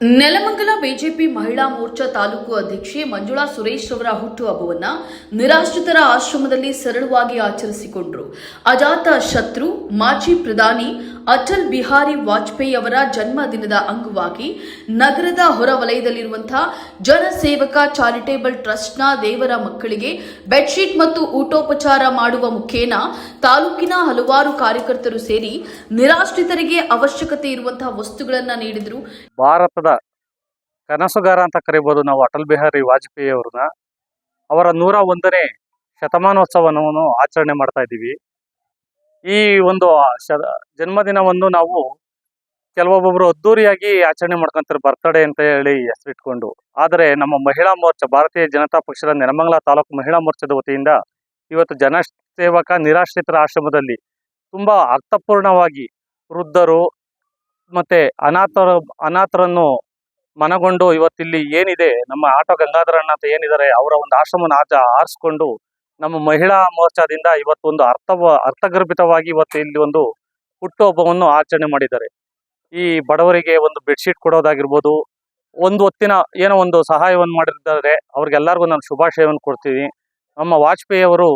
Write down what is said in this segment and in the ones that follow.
Nelamangala BJP ಮಹಿಳಾ ಮೋರ್ಚಾ ತಾಲೂಕು ಅಧ್ಯಕ್ಷೆ ಮಂಜುಳಾ ಸುರೇಶ್ ಅವರ ಹುಟ್ಟುಹಬ್ಬವನ್ನು ನಿರಾಶ್ರಿತರ ಆಶ್ರಮದಲ್ಲಿ ಸರಳವಾಗಿ ಆಚರಿಸಿಕೊಂಡರು. ಅಜಾತ ಶತ್ರು ಮಾಜಿ ಪ್ರಧಾನಿ ಅಟಲ್ ಬಿಹಾರಿ ವಾಜಪೇಯಿ ಅವರ ಜನ್ಮದಿನದ ಅಂಗವಾಗಿ ನಗರದ ಹೊರವಲಯದಲ್ಲಿರುವಂತಹ ಜನಸೇವಕ ಚಾರಿಟೇಬಲ್ ಟ್ರಸ್ಟ್ನ ದೇವರ ಮಕ್ಕಳಿಗೆ ಬೆಡ್ಶೀಟ್ ಮತ್ತು ಊಟೋಪಚಾರ ಮಾಡುವ ಮುಖೇನ ತಾಲೂಕಿನ ಹಲವಾರು ಕಾರ್ಯಕರ್ತರು ಸೇರಿ ನಿರಾಶ್ರಿತರಿಗೆ ಅವಶ್ಯಕತೆ ಇರುವಂತಹ ವಸ್ತುಗಳನ್ನು ನೀಡಿದರು. ಭಾರತದ ಕನಸುಗಾರ ಅಂತ ಕರಿಬಹುದು ನಾವು ಅಟಲ್ ಬಿಹಾರಿ ವಾಜಪೇಯಿ ಅವ್ರನ್ನ. ಅವರ 101ನೇ ಶತಮಾನೋತ್ಸವವನ್ನು ಆಚರಣೆ ಮಾಡ್ತಾ ಇದ್ದೀವಿ. ಈ ಒಂದು ಜನ್ಮದಿನವನ್ನು ನಾವು ಕೆಲವೊಬ್ಬೊಬ್ರು ಅದ್ದೂರಿಯಾಗಿ ಆಚರಣೆ ಮಾಡ್ಕೊಂತಾರೆ, ಬರ್ತ್ಡೇ ಅಂತ ಹೇಳಿ ಹೆಸರಿಟ್ಕೊಂಡು. ಆದರೆ ನಮ್ಮ ಮಹಿಳಾ ಮೋರ್ಚಾ, ಭಾರತೀಯ ಜನತಾ ಪಕ್ಷದ ನೆಲಮಂಗಲ ತಾಲೂಕು ಮಹಿಳಾ ಮೋರ್ಚಾದ ವತಿಯಿಂದ ಇವತ್ತು ಜನಸೇವಕ ನಿರಾಶ್ರಿತರ ಆಶ್ರಮದಲ್ಲಿ ತುಂಬಾ ಅರ್ಥಪೂರ್ಣವಾಗಿ ವೃದ್ಧರು ಮತ್ತೆ ಅನಾಥರನ್ನು ಮನಗೊಂಡು ಇವತ್ತಿಲ್ಲಿ ಏನಿದೆ ನಮ್ಮ ಆಟೋ ಗಂಗಾಧರಣ್ಣ ಅಂತ ಏನಿದ್ದಾರೆ ಅವರ ಒಂದು ಆಶ್ರಮನ ಆರಿಸ್ಕೊಂಡು ನಮ್ಮ ಮಹಿಳಾ ಮೋರ್ಚಾದಿಂದ ಇವತ್ತು ಒಂದು ಅರ್ಥಗರ್ಭಿತವಾಗಿ ಇವತ್ತು ಇಲ್ಲಿ ಒಂದು ಹುಟ್ಟುಹಬ್ಬವನ್ನು ಆಚರಣೆ ಮಾಡಿದ್ದಾರೆ. ಈ ಬಡವರಿಗೆ ಒಂದು ಬೆಡ್ಶೀಟ್ ಕೊಡೋದಾಗಿರ್ಬೋದು, ಒಂದು ಹೊತ್ತಿನ ಏನೋ ಒಂದು ಸಹಾಯವನ್ನು ಮಾಡಿದ್ದಾರೆ, ಅವ್ರಿಗೆಲ್ಲರಿಗೂ ನಾನು ಶುಭಾಶಯವನ್ನು ಕೊಡ್ತೀನಿ. ನಮ್ಮ ವಾಜಪೇಯಿ ಅವರು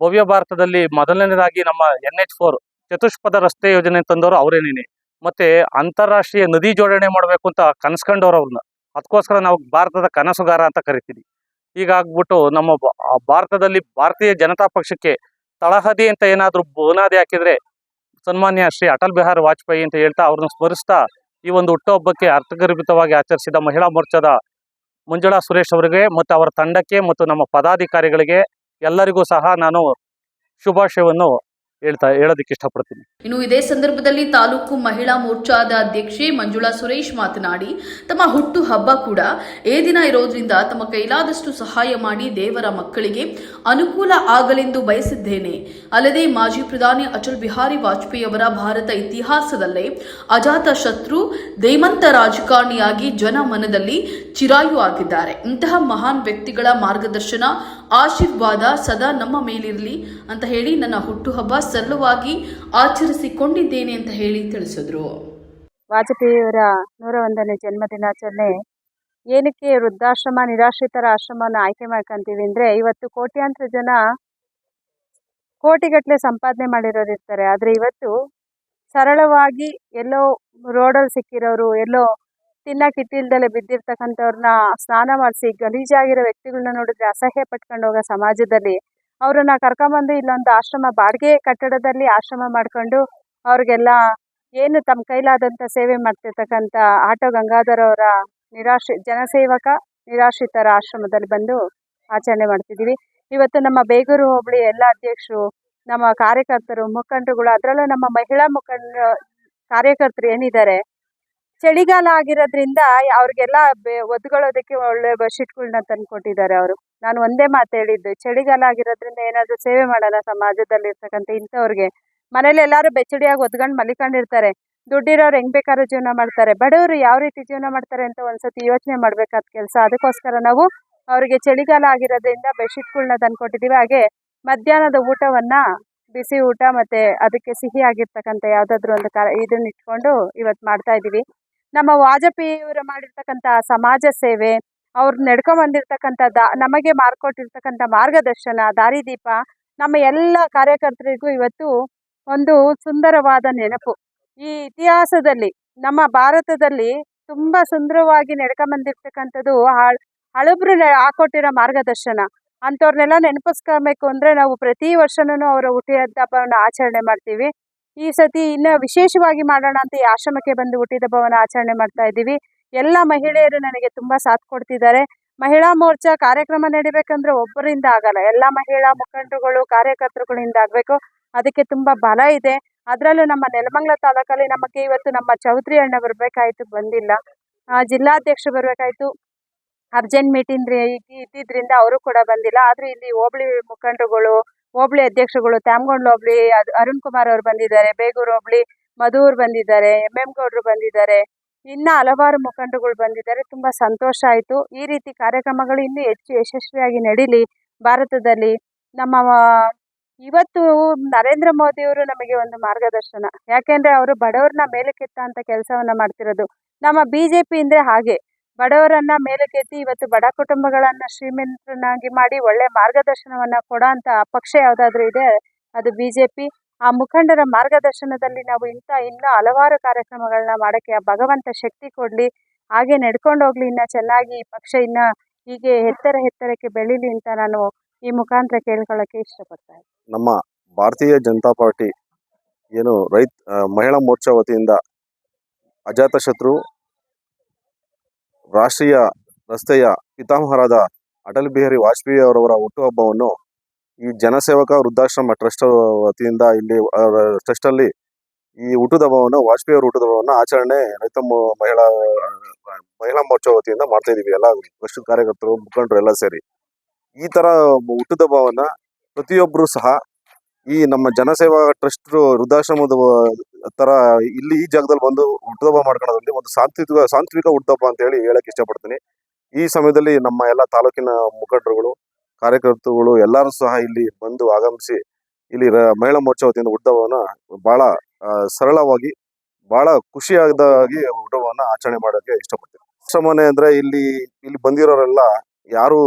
ಭವ್ಯ ಭಾರತದಲ್ಲಿ ಮೊದಲನೇದಾಗಿ ನಮ್ಮ NH4 ಚತುಷ್ಪಥ ರಸ್ತೆ ಯೋಜನೆ ತಂದವರು ಅವರೇನೇನೆ. ಮತ್ತೆ ಅಂತಾರಾಷ್ಟ್ರೀಯ ನದಿ ಜೋಡಣೆ ಮಾಡಬೇಕು ಅಂತ ಕನಸ್ಕೊಂಡವ್ರು ಅವ್ರನ್ನ. ಅದಕ್ಕೋಸ್ಕರ ನಾವು ಭಾರತದ ಕನಸುಗಾರ ಅಂತ ಕರಿತೀವಿ. ಹೀಗಾಗ್ಬಿಟ್ಟು ನಮ್ಮ ಭಾರತದಲ್ಲಿ ಭಾರತೀಯ ಜನತಾ ಪಕ್ಷಕ್ಕೆ ತಳಹದಿ ಅಂತ ಏನಾದರೂ ಬುನಾದಿ ಹಾಕಿದ್ರೆ ಸನ್ಮಾನ್ಯ ಶ್ರೀ ಅಟಲ್ ಬಿಹಾರಿ ವಾಜಪೇಯಿ ಅಂತ ಹೇಳ್ತಾ ಅವ್ರನ್ನ ಸ್ಮರಿಸ್ತಾ ಈ ಒಂದು ಹುಟ್ಟುಹಬ್ಬಕ್ಕೆ ಅರ್ಥಗರ್ಭಿತವಾಗಿ ಆಚರಿಸಿದ ಮಹಿಳಾ ಮೋರ್ಚಾದ ಮಂಜುಳಾ ಸುರೇಶ್ ಅವರಿಗೆ ಮತ್ತು ಅವರ ತಂಡಕ್ಕೆ ಮತ್ತು ನಮ್ಮ ಪದಾಧಿಕಾರಿಗಳಿಗೆ ಎಲ್ಲರಿಗೂ ಸಹ ನಾನು ಶುಭಾಶಯವನ್ನು ಹೇಳೋದಕ್ಕೆ ಇಷ್ಟಪಡ್ತೀನಿ. ಇನ್ನು ಇದೇ ಸಂದರ್ಭದಲ್ಲಿ ತಾಲೂಕು ಮಹಿಳಾ ಮೋರ್ಚಾದ ಅಧ್ಯಕ್ಷೆ ಮಂಜುಳಾ ಸುರೇಶ್ ಮಾತನಾಡಿ, ತಮ್ಮ ಹುಟ್ಟು ಹಬ್ಬ ಕೂಡ ಏ ದಿನ ಇರೋದ್ರಿಂದ ತಮ್ಮ ಕೈಲಾದಷ್ಟು ಸಹಾಯ ಮಾಡಿ ದೇವರ ಮಕ್ಕಳಿಗೆ ಅನುಕೂಲ ಆಗಲೆಂದು ಬಯಸಿದ್ದೇನೆ. ಅಲ್ಲದೆ ಮಾಜಿ ಪ್ರಧಾನಿ ಅಟಲ್ ಬಿಹಾರಿ ವಾಜಪೇಯಿ ಅವರ ಭಾರತ ಇತಿಹಾಸದಲ್ಲೇ ಅಜಾತ ಶತ್ರು ಧೀಮಂತ ರಾಜಕಾರಣಿಯಾಗಿ ಜನ ಮನದಲ್ಲಿ ಚಿರಾಯು ಆಗಿದ್ದಾರೆ. ಇಂತಹ ಮಹಾನ್ ವ್ಯಕ್ತಿಗಳ ಮಾರ್ಗದರ್ಶನ ಆಶೀರ್ವಾದ ಸದಾ ನಮ್ಮ ಮೇಲಿರಲಿ ಅಂತ ಹೇಳಿ ನನ್ನ ಹುಟ್ಟುಹಬ್ಬ ಸರಳವಾಗಿ ಆಚರಿಸಿಕೊಂಡಿದ್ದೇನೆ ಅಂತ ಹೇಳಿ ತಿಳಿಸಿದ್ರು. ವಾಜಪೇಯಿಯವರ 101ನೇ ಜನ್ಮದಿನಾಚರಣೆ ಏನಕ್ಕೆ ವೃದ್ಧಾಶ್ರಮ ನಿರಾಶ್ರಿತರ ಆಶ್ರಮವನ್ನು ಆಯ್ಕೆ ಮಾಡ್ಕೊಂತೀವಿ ಅಂದರೆ, ಇವತ್ತು ಕೋಟ್ಯಾಂತರ ಜನ ಕೋಟಿಗಟ್ಟಲೆ ಸಂಪಾದನೆ ಮಾಡಿರೋರು ಇರ್ತಾರೆ. ಆದರೆ ಇವತ್ತು ಸರಳವಾಗಿ ಎಲ್ಲೋ ರೋಡಲ್ಲಿ ಸಿಕ್ಕಿರೋರು, ಎಲ್ಲೋ ತಿನ್ನಕ್ಕಿಟ್ಟಿಲ್ದಲೆ ಬಿದ್ದಿರ್ತಕ್ಕಂಥವ್ರನ್ನ ಸ್ನಾನ ಮಾಡಿಸಿ ಗಲೀಜಾಗಿರೋ ವ್ಯಕ್ತಿಗಳನ್ನ ನೋಡಿದ್ರೆ ಅಸಹ್ಯ ಪಟ್ಕೊಂಡು ಹೋಗೋ ಸಮಾಜದಲ್ಲಿ ಅವ್ರನ್ನ ಕರ್ಕೊಂಬಂದು ಇಲ್ಲೊಂದು ಆಶ್ರಮ ಬಾಡಿಗೆ ಕಟ್ಟಡದಲ್ಲಿ ಆಶ್ರಮ ಮಾಡ್ಕೊಂಡು ಅವ್ರಿಗೆಲ್ಲ ಏನು ತಮ್ಮ ಕೈಲಾದಂಥ ಸೇವೆ ಮಾಡ್ತಿರ್ತಕ್ಕಂಥ ಆಟೋ ಗಂಗಾಧರ್ ಅವರ ಜನಸೇವಕ ನಿರಾಶ್ರಿತರ ಆಶ್ರಮದಲ್ಲಿ ಬಂದು ಆಚರಣೆ ಮಾಡ್ತಿದ್ದೀವಿ. ಇವತ್ತು ನಮ್ಮ ಬೇಗೂರು ಹೋಬಳಿ ಎಲ್ಲ ಅಧ್ಯಕ್ಷರು, ನಮ್ಮ ಕಾರ್ಯಕರ್ತರು, ಮುಖಂಡರುಗಳು, ಅದರಲ್ಲೂ ನಮ್ಮ ಮಹಿಳಾ ಕಾರ್ಯಕರ್ತರು ಏನಿದ್ದಾರೆ, ಚಳಿಗಾಲ ಆಗಿರೋದ್ರಿಂದ ಅವ್ರಿಗೆಲ್ಲ ಒದ್ಕೊಳ್ಳೋದಕ್ಕೆ ಒಳ್ಳೆ ಬೆಡ್ಶೀಟ್ಗಳನ್ನ ತಂದು ಕೊಟ್ಟಿದ್ದಾರೆ. ಅವರು ನಾನು ಒಂದೇ ಮಾತು ಹೇಳಿದ್ದು, ಚಳಿಗಾಲ ಆಗಿರೋದ್ರಿಂದ ಏನಾದರೂ ಸೇವೆ ಮಾಡೋಣ ಸಮಾಜದಲ್ಲಿ ಇರ್ತಕ್ಕಂಥ ಇಂಥವ್ರಿಗೆ. ಮನೇಲಿ ಎಲ್ಲರೂ ಬೆಚ್ಚಡಿಯಾಗಿ ಒದ್ಕೊಂಡು ಮಲಿಕೊಂಡಿರ್ತಾರೆ. ದುಡ್ಡಿರೋರು ಹೆಂಗ್ ಬೇಕಾದ್ರೂ ಜೀವನ ಮಾಡ್ತಾರೆ, ಬಡವರು ಯಾವ ರೀತಿ ಜೀವನ ಮಾಡ್ತಾರೆ ಅಂತ ಒಂದ್ಸತಿ ಯೋಚನೆ ಮಾಡ್ಬೇಕಾದ ಕೆಲಸ. ಅದಕ್ಕೋಸ್ಕರ ನಾವು ಅವರಿಗೆ ಚಳಿಗಾಲ ಆಗಿರೋದ್ರಿಂದ ಬೆಡ್ಶೀಟ್ಗಳನ್ನ ತಂದು ಕೊಟ್ಟಿದ್ದೀವಿ. ಹಾಗೆ ಮಧ್ಯಾಹ್ನದ ಊಟವನ್ನ ಬಿಸಿ ಊಟ ಮತ್ತೆ ಅದಕ್ಕೆ ಸಿಹಿ ಆಗಿರ್ತಕ್ಕಂಥ ಯಾವುದಾದ್ರೂ ಒಂದು ಇದನ್ನ ಇಟ್ಕೊಂಡು ಇವತ್ತು ಮಾಡ್ತಾ ಇದ್ದೀವಿ. ನಮ್ಮ ವಾಜಪೇಯಿಯವರು ಮಾಡಿರ್ತಕ್ಕಂಥ ಸಮಾಜ ಸೇವೆ, ಅವ್ರು ನಡ್ಕೊಂಬಂದಿರ್ತಕ್ಕಂಥ ನಮಗೆ ಮಾರ್ಕೊಟ್ಟಿರ್ತಕ್ಕಂಥ ಮಾರ್ಗದರ್ಶನ, ದಾರಿದೀಪ ನಮ್ಮ ಎಲ್ಲ ಕಾರ್ಯಕರ್ತರಿಗೂ ಇವತ್ತು ಒಂದು ಸುಂದರವಾದ ನೆನಪು. ಈ ಇತಿಹಾಸದಲ್ಲಿ ನಮ್ಮ ಭಾರತದಲ್ಲಿ ತುಂಬ ಸುಂದರವಾಗಿ ನಡ್ಕೊಂಬಂದಿರ್ತಕ್ಕಂಥದ್ದು ಹಳಬ್ರು ಹಾಕೊಟ್ಟಿರೋ ಮಾರ್ಗದರ್ಶನ. ಅಂಥವ್ರನ್ನೆಲ್ಲ ನೆನಪಿಸ್ಕೊಬೇಕು ಅಂದರೆ ನಾವು ಪ್ರತಿ ವರ್ಷನೂ ಅವರ ಹುಟ್ಟಿದ ಹಬ್ಬವನ್ನು ಆಚರಣೆ ಮಾಡ್ತೀವಿ. ಈ ಸತಿ ಇನ್ನೂ ವಿಶೇಷವಾಗಿ ಮಾಡೋಣ ಅಂತ ಈ ಆಶ್ರಮಕ್ಕೆ ಬಂದು ಹುಟ್ಟಿದ ಹಬ್ಬವನ್ನು ಆಚರಣೆ ಮಾಡ್ತಾ ಇದ್ದೀವಿ. ಎಲ್ಲ ಮಹಿಳೆಯರು ನನಗೆ ತುಂಬ ಸಾಥ್ ಕೊಡ್ತಿದ್ದಾರೆ. ಮಹಿಳಾ ಮೋರ್ಚಾ ಕಾರ್ಯಕ್ರಮ ನಡಿಬೇಕಂದ್ರೆ ಒಬ್ಬರಿಂದ ಆಗಲ್ಲ, ಎಲ್ಲ ಮಹಿಳಾ ಮುಖಂಡರುಗಳು ಕಾರ್ಯಕರ್ತರುಗಳಿಂದ ಆಗಬೇಕು. ಅದಕ್ಕೆ ತುಂಬ ಬಲ ಇದೆ. ಅದರಲ್ಲೂ ನಮ್ಮ ನೆಲಮಂಗಲ ತಾಲೂಕಲ್ಲಿ ನಮಗೆ ಇವತ್ತು ನಮ್ಮ ಚೌಧರಿ ಅಣ್ಣ ಬರಬೇಕಾಯ್ತು, ಬಂದಿಲ್ಲ. ಜಿಲ್ಲಾಧ್ಯಕ್ಷರು ಬರಬೇಕಾಯ್ತು, ಅರ್ಜೆಂಟ್ ಮೀಟಿಂಗ್ ಇದ್ದಿದ್ದರಿಂದ ಅವರು ಕೂಡ ಬಂದಿಲ್ಲ. ಆದರೂ ಇಲ್ಲಿ ಹೋಬಳಿ ಮುಖಂಡರುಗಳು, ಹೋಬಳಿ ಅಧ್ಯಕ್ಷರುಗಳು, ತ್ಯಾಮಗೊಂಡ್ಲ ಹೋಬಳಿ ಅರುಣ್ ಕುಮಾರ್ ಅವರು ಬಂದಿದ್ದಾರೆ, ಬೇಗೂರು ಹೋಬಳಿ ಮಧುರ್ ಬಂದಿದ್ದಾರೆ, MM ಗೌಡ್ರು ಬಂದಿದ್ದಾರೆ, ಇನ್ನು ಹಲವಾರು ಮುಖಂಡರುಗಳು ಬಂದಿದ್ದಾರೆ. ತುಂಬ ಸಂತೋಷ ಆಯಿತು. ಈ ರೀತಿ ಕಾರ್ಯಕ್ರಮಗಳು ಇನ್ನೂ ಹೆಚ್ಚು ಯಶಸ್ವಿಯಾಗಿ ನಡೀಲಿ ಭಾರತದಲ್ಲಿ. ನಮ್ಮ ಇವತ್ತು ನರೇಂದ್ರ ಮೋದಿಯವರು ನಮಗೆ ಒಂದು ಮಾರ್ಗದರ್ಶನ. ಯಾಕೆಂದರೆ ಅವರು ಬಡವ್ರನ್ನ ಮೇಲಕ್ಕೆತ್ತ ಅಂತ ಕೆಲಸವನ್ನು ಮಾಡ್ತಿರೋದು. ನಮ್ಮ BJP ಅಂದರೆ ಹಾಗೆ ಬಡವರನ್ನ ಮೇಲಕ್ಕೆತ್ತಿ ಇವತ್ತು ಬಡ ಕುಟುಂಬಗಳನ್ನ ಶ್ರೀಮಂತರನ್ನಾಗಿ ಮಾಡಿ ಒಳ್ಳೆ ಮಾರ್ಗದರ್ಶನವನ್ನ ಕೊಡೋಂಥ ಪಕ್ಷ ಯಾವುದಾದ್ರೂ ಇದೆ ಅದು BJP. ಆ ಮುಖಂಡರ ಮಾರ್ಗದರ್ಶನದಲ್ಲಿ ನಾವು ಇನ್ನೂ ಹಲವಾರು ಕಾರ್ಯಕ್ರಮಗಳನ್ನ ಮಾಡೋಕ್ಕೆ ಆ ಭಗವಂತ ಶಕ್ತಿ ಕೊಡಲಿ, ಹಾಗೆ ನಡ್ಕೊಂಡು ಹೋಗ್ಲಿ, ಇನ್ನು ಚೆನ್ನಾಗಿ ಈ ಪಕ್ಷ ಇನ್ನು ಹೀಗೆ ಎತ್ತರಕ್ಕೆ ಬೆಳೀಲಿ ಅಂತ ನಾನು ಈ ಮುಖಾಂತರ ಕೇಳ್ಕೊಳ್ಳೋಕ್ಕೆ ಇಷ್ಟಪಡ್ತಾ ಇದ್ದೀನಿ. ನಮ್ಮ ಭಾರತೀಯ ಜನತಾ ಪಾರ್ಟಿ ಏನು ಮಹಿಳಾ ಮೋರ್ಚಾ ವತಿಯಿಂದ ಅಜಾತಶತ್ರು ರಾಷ್ಟ್ರೀಯ ರಸ್ತೆಯ ಪಿತಾಮಹರಾದ ಅಟಲ್ ಬಿಹಾರಿ ವಾಜಪೇಯಿ ಅವರವರ ಹುಟ್ಟುಹಬ್ಬವನ್ನು ಈ ಜನಸೇವಕ ವೃದ್ಧಾಶ್ರಮ ಟ್ರಸ್ಟ್ ವತಿಯಿಂದ ಇಲ್ಲಿ ಟ್ರಸ್ಟಲ್ಲಿ ಈ ಹುಟ್ಟುಹಬ್ಬವನ್ನು ವಾಜಪೇಯಿ ಅವರ ಹುಟ್ಟುಹಬ್ಬವನ್ನು ಆಚರಣೆ ಮಹಿಳಾ ಮೋರ್ಚಾ ವತಿಯಿಂದ ಮಾಡ್ತಾ ಇದೀವಿ. ಎಲ್ಲ ಟ್ರಸ್ಟ್ ಕಾರ್ಯಕರ್ತರು ಮುಖಂಡರು ಎಲ್ಲ ಸೇರಿ ಈ ತರ ಹುಟ್ಟುಹಬ್ಬವನ್ನ ಪ್ರತಿಯೊಬ್ಬರು ಸಹ ಈ ನಮ್ಮ ಜನಸೇವಾ ಟ್ರಸ್ಟ್ ವೃದ್ಧಾಶ್ರಮದ ತರ ಇಲ್ಲಿ ಈ ಜಾಗದಲ್ಲಿ ಬಂದು ಹುಟ್ಟುಹಬ್ಬ ಮಾಡ್ಕೊಳ್ಳೋದ್ರಲ್ಲಿ ಒಂದು ಸಾಂತ್ವಿಕ ಹುಟ್ಟುಹಬ್ಬ ಅಂತ ಹೇಳಕ್ ಇಷ್ಟಪಡ್ತೀನಿ. ಈ ಸಮಯದಲ್ಲಿ ನಮ್ಮ ಎಲ್ಲ ತಾಲೂಕಿನ ಮುಖಂಡರುಗಳು ಕಾರ್ಯಕರ್ತರುಗಳು ಎಲ್ಲರೂ ಸಹ ಇಲ್ಲಿ ಬಂದು ಆಗಮಿಸಿ ಇಲ್ಲಿ ಮಹಿಳಾ ಮೋರ್ಚಾ ವತಿಯಿಂದ ಹುಟ್ಟುಹಬ್ಬವನ್ನ ಬಹಳ ಸರಳವಾಗಿ ಬಹಳ ಖುಷಿಯಾಗಿ ಹುಟ್ಟುಹಬ್ಬವನ್ನ ಆಚರಣೆ ಮಾಡೋಕೆ ಇಷ್ಟಪಡ್ತೀನಿ. ಆಶ್ರಮನೆ ಅಂದ್ರೆ ಇಲ್ಲಿ ಬಂದಿರೋರೆಲ್ಲ ಯಾರು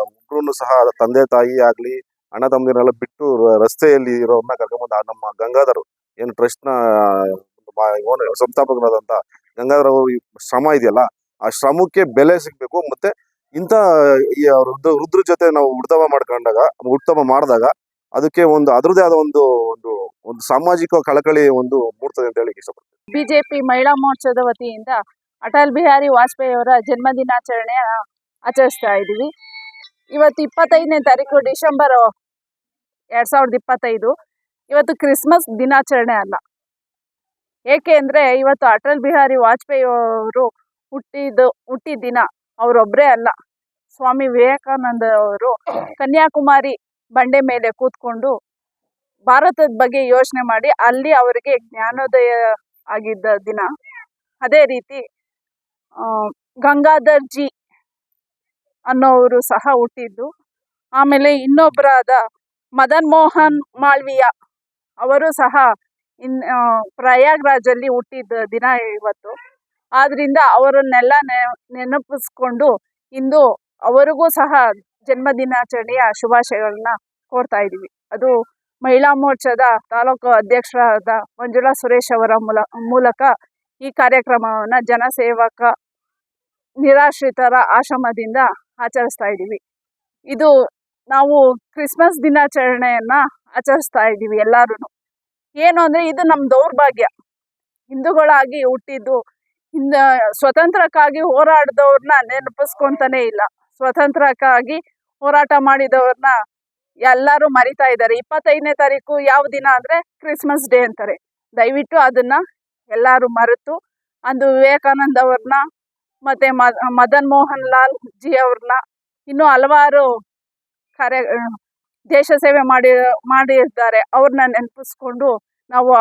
ಒಬ್ರು ಸಹ ತಂದೆ ತಾಯಿ ಆಗ್ಲಿ ಅಣ್ಣ ತಮ್ಮದಿರನ್ನೆಲ್ಲ ಬಿಟ್ಟು ರಸ್ತೆಯಲ್ಲಿ ಇರೋರನ್ನ ಕರ್ಕೊಂಡ್ಬಂದು ನಮ್ಮ ಗಂಗಾಧರ್ ಏನು ಟ್ರಸ್ಟ್ ನ ಸಂಸ್ಥಾಪಕರಾದಂತ ಗಂಗಾಧರ್ ಅವರು ಶ್ರಮ ಇದೆಯಲ್ಲ ಆ ಶ್ರಮಕ್ಕೆ ಬೆಲೆ ಸಿಗ್ಬೇಕು. ಮತ್ತೆ ಇಂಥ ವೃದ್ಧರ ಜೊತೆ ನಾವು ಹುಟ್ಟುಹಬ್ಬ ಮಾಡಿದಾಗ ಅದಕ್ಕೆ ಒಂದು ಅದರದೇ ಆದ ಒಂದು ಸಾಮಾಜಿಕ ಕಳಕಳಿ ಮೂಡ್ತದೆ ಅಂತ ಹೇಳಿ ಇಷ್ಟಪಡ್ತೀನಿ. BJP ಮಹಿಳಾ ಮೋರ್ಚಾದ ವತಿಯಿಂದ ಅಟಲ್ ಬಿಹಾರಿ ವಾಜಪೇಯಿ ಅವರ ಜನ್ಮದಿನಾಚರಣೆ ಆಚರಿಸ್ತಾ ಇದ್ದೀವಿ. ಇವತ್ತು 25ನೇ ತಾರೀಕು ಡಿಸೆಂಬರ್ 2025. ಇವತ್ತು ಕ್ರಿಸ್ಮಸ್ ದಿನಾಚರಣೆ ಅಲ್ಲ. ಏಕೆ ಅಂದರೆ ಇವತ್ತು ಅಟಲ್ ಬಿಹಾರಿ ವಾಜಪೇಯಿ ಅವರು ಹುಟ್ಟಿದ ದಿನ. ಅವರೊಬ್ಬರೇ ಅಲ್ಲ, ಸ್ವಾಮಿ ವಿವೇಕಾನಂದ ಅವರು ಕನ್ಯಾಕುಮಾರಿ ಬಂಡೆ ಮೇಲೆ ಕೂತ್ಕೊಂಡು ಭಾರತದ ಬಗ್ಗೆ ಯೋಚನೆ ಮಾಡಿ ಅಲ್ಲಿ ಅವರಿಗೆ ಜ್ಞಾನೋದಯ ಆಗಿದ್ದ ದಿನ. ಅದೇ ರೀತಿ ಗಂಗಾಧರ್ ಜಿ ಅನ್ನೋರು ಸಹ ಹುಟ್ಟಿದ್ದು. ಆಮೇಲೆ ಇನ್ನೊಬ್ಬರಾದ ಮದನ್ ಮೋಹನ್ ಮಾಳವೀಯ ಅವರು ಸಹ ಪ್ರಯಾಗ್ರಾಜಲ್ಲಿ ಹುಟ್ಟಿದ ದಿನ ಇವತ್ತು. ಆದ್ದರಿಂದ ಅವರನ್ನೆಲ್ಲ ನೆನಪಿಸ್ಕೊಂಡು ಇಂದು ಅವರಿಗೂ ಸಹ ಜನ್ಮದಿನಾಚರಣೆಯ ಶುಭಾಶಯಗಳನ್ನ ಕೋರ್ತಾ ಇದ್ದೀವಿ. ಅದು ಮಹಿಳಾ ಮೋರ್ಚಾದ ತಾಲೂಕು ಅಧ್ಯಕ್ಷರಾದ ಮಂಜುಳಾ ಸುರೇಶ್ ಅವರ ಮೂಲಕ ಈ ಕಾರ್ಯಕ್ರಮವನ್ನು ಜನಸೇವಕ ನಿರಾಶ್ರಿತರ ಆಶ್ರಮದಿಂದ ಆಚರಿಸ್ತಾ ಇದ್ದೀವಿ. ಇದು ನಾವು ಕ್ರಿಸ್ಮಸ್ ದಿನಾಚರಣೆಯನ್ನು ಆಚರಿಸ್ತಾ ಇದ್ದೀವಿ ಎಲ್ಲರೂ. ಏನು ಅಂದರೆ ಇದು ನಮ್ಮ ದೌರ್ಭಾಗ್ಯ. ಹಿಂದೂಗಳಾಗಿ ಹುಟ್ಟಿದ್ದು ಸ್ವತಂತ್ರಕ್ಕಾಗಿ ಹೋರಾಡಿದವ್ರನ್ನ ನೆನಪಿಸ್ಕೊತಾನೇ ಇಲ್ಲ. ಸ್ವತಂತ್ರಕ್ಕಾಗಿ ಹೋರಾಟ ಮಾಡಿದವ್ರನ್ನ ಎಲ್ಲರೂ ಮರಿತಾ ಇದ್ದಾರೆ. 25ನೇ ತಾರೀಕು ಯಾವ ದಿನ ಅಂದರೆ ಕ್ರಿಸ್ಮಸ್ ಡೇ ಅಂತಾರೆ. ದಯವಿಟ್ಟು ಅದನ್ನು ಎಲ್ಲರೂ ಮರೆತು ಅಂದು ವಿವೇಕಾನಂದ ಅವ್ರನ್ನ ಮತ್ತು ಮದನ್ ಮೋಹನ್ ಲಾಲ್ ಜಿ ಅವ್ರನ್ನ ಇನ್ನೂ ಹಲವಾರು ದೇಶ ಸೇವೆ ಮಾಡಿರ್ತಾರೆ. ಅವ್ರನ್ನ ನೆನಪಿಸ್ಕೊಂಡು ನಾವು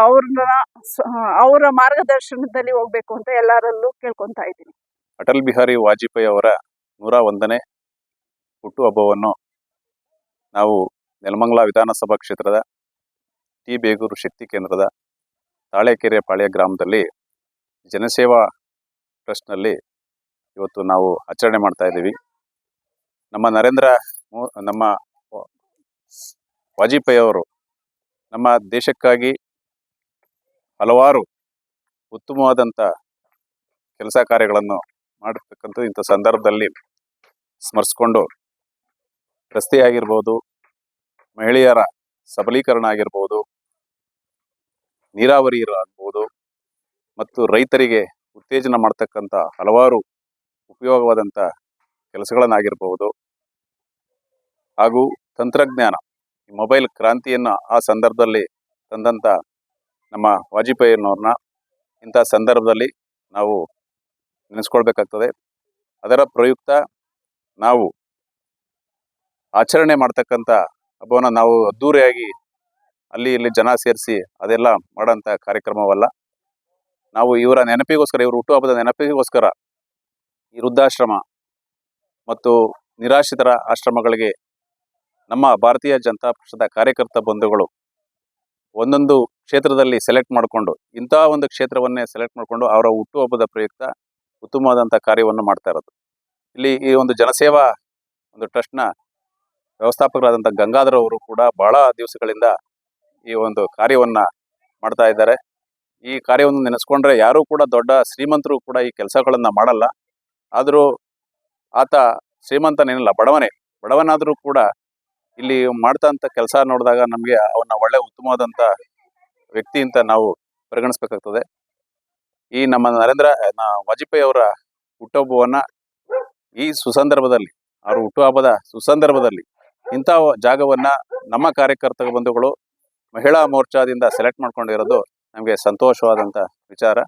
ಅವರ ಮಾರ್ಗದರ್ಶನದಲ್ಲಿ ಹೋಗ್ಬೇಕು ಅಂತ ಎಲ್ಲರಲ್ಲೂ ಕೇಳ್ಕೊತಾ ಇದ್ದೀನಿ. ಅಟಲ್ ಬಿಹಾರಿ ವಾಜಪೇಯಿ ಅವರ 101ನೇ ಹುಟ್ಟುಹಬ್ಬವನ್ನು ನಾವು ನೆಲಮಂಗಲ ವಿಧಾನಸಭಾ ಕ್ಷೇತ್ರದ ಟಿ ಬೇಗೂರು ಶಕ್ತಿ ಕೇಂದ್ರದ ತಾಳೆಕೆರೆ ಪಾಳ್ಯ ಗ್ರಾಮದಲ್ಲಿ ಜನಸೇವಾ ಟ್ರಸ್ಟ್ನಲ್ಲಿ ಇವತ್ತು ನಾವು ಆಚರಣೆ ಮಾಡ್ತಾ ಇದ್ದೀವಿ. ನಮ್ಮ ವಾಜಪೇಯಿ ಅವರು ನಮ್ಮ ದೇಶಕ್ಕಾಗಿ ಹಲವಾರು ಉತ್ತಮವಾದಂಥ ಕೆಲಸ ಕಾರ್ಯಗಳನ್ನು ಮಾಡಿರ್ತಕ್ಕಂಥ ಇಂಥ ಸಂದರ್ಭದಲ್ಲಿ ಸ್ಮರಿಸ್ಕೊಂಡು ರಸ್ತೆ ಆಗಿರ್ಬೋದು, ಮಹಿಳೆಯರ ಸಬಲೀಕರಣ ಆಗಿರ್ಬೋದು, ನೀರಾವರಿ ಆಗ್ಬೋದು ಮತ್ತು ರೈತರಿಗೆ ಉತ್ತೇಜನ ಮಾಡ್ತಕ್ಕಂಥ ಹಲವಾರು ಉಪಯೋಗವಾದಂಥ ಕೆಲಸಗಳನ್ನಾಗಿರ್ಬೋದು ಹಾಗೂ ತಂತ್ರಜ್ಞಾನ ಮೊಬೈಲ್ ಕ್ರಾಂತಿಯನ್ನು ಆ ಸಂದರ್ಭದಲ್ಲಿ ತಂದಂಥ ನಮ್ಮ ವಾಜಪೇಯಿಯವ್ರನ್ನ ಇಂಥ ಸಂದರ್ಭದಲ್ಲಿ ನಾವು ನೆನೆಸ್ಕೊಳ್ಬೇಕಾಗ್ತದೆ. ಅದರ ಪ್ರಯುಕ್ತ ನಾವು ಆಚರಣೆ ಮಾಡ್ತಕ್ಕಂಥ ಹಬ್ಬವನ್ನು ನಾವು ಅದ್ಧೂರಿಯಾಗಿ ಅಲ್ಲಿ ಇಲ್ಲಿ ಜನ ಸೇರಿಸಿ ಅದೆಲ್ಲ ಮಾಡೋಂಥ ಕಾರ್ಯಕ್ರಮವಲ್ಲ. ನಾವು ಇವರ ನೆನಪಿಗೋಸ್ಕರ, ಇವರು ಹುಟ್ಟುಹಬ್ಬದ ನೆನಪಿಗೋಸ್ಕರ ಈ ವೃದ್ಧಾಶ್ರಮ ಮತ್ತು ನಿರಾಶ್ರಿತರ ಆಶ್ರಮಗಳಿಗೆ ನಮ್ಮ ಭಾರತೀಯ ಜನತಾ ಪಕ್ಷದ ಕಾರ್ಯಕರ್ತ ಬಂಧುಗಳು ಒಂದೊಂದು ಕ್ಷೇತ್ರದಲ್ಲಿ ಸೆಲೆಕ್ಟ್ ಮಾಡಿಕೊಂಡು ಇಂಥ ಒಂದು ಕ್ಷೇತ್ರವನ್ನೇ ಸೆಲೆಕ್ಟ್ ಮಾಡಿಕೊಂಡು ಅವರ ಹುಟ್ಟುಹಬ್ಬದ ಪ್ರಯುಕ್ತ ಉತ್ತಮವಾದಂಥ ಕಾರ್ಯವನ್ನು ಮಾಡ್ತಾ ಇರೋದು. ಇಲ್ಲಿ ಈ ಒಂದು ಜನಸೇವಾ ಒಂದು ಟ್ರಸ್ಟ್ನ ವ್ಯವಸ್ಥಾಪಕರಾದಂಥ ಗಂಗಾಧರ್ ಅವರು ಕೂಡ ಬಹಳ ದಿವಸಗಳಿಂದ ಈ ಒಂದು ಕಾರ್ಯವನ್ನು ಮಾಡ್ತಾ ಇದ್ದಾರೆ. ಈ ಕಾರ್ಯವನ್ನು ನೆನೆಸ್ಕೊಂಡ್ರೆ ಯಾರೂ ಕೂಡ ದೊಡ್ಡ ಶ್ರೀಮಂತರು ಕೂಡ ಈ ಕೆಲಸಗಳನ್ನು ಮಾಡಲ್ಲ. ಆದರೂ ಆತ ಶ್ರೀಮಂತನೇನಿಲ್ಲ, ಬಡವನಾದರೂ ಕೂಡ ಇಲ್ಲಿ ಮಾಡ್ತಂಥ ಕೆಲಸ ನೋಡಿದಾಗ ನಮಗೆ ಅವನ್ನ ಒಳ್ಳೆ ಉತ್ತಮವಾದಂಥ ವ್ಯಕ್ತಿ ಅಂತ ನಾವು ಪರಿಗಣಿಸ್ಬೇಕಾಗ್ತದೆ. ಈ ನಮ್ಮ ವಾಜಪೇಯಿ ಅವರ ಹುಟ್ಟುಹಬ್ಬವನ್ನು ಈ ಸುಸಂದರ್ಭದಲ್ಲಿ, ಅವರ ಹುಟ್ಟುಹಬ್ಬದ ಸುಸಂದರ್ಭದಲ್ಲಿ ಇಂಥ ಜಾಗವನ್ನು ನಮ್ಮ ಕಾರ್ಯಕರ್ತ ಬಂಧುಗಳು ಮಹಿಳಾ ಮೋರ್ಚಾದಿಂದ ಸೆಲೆಕ್ಟ್ ಮಾಡ್ಕೊಂಡಿರೋದು ನಮಗೆ ಸಂತೋಷವಾದಂಥ ವಿಚಾರ.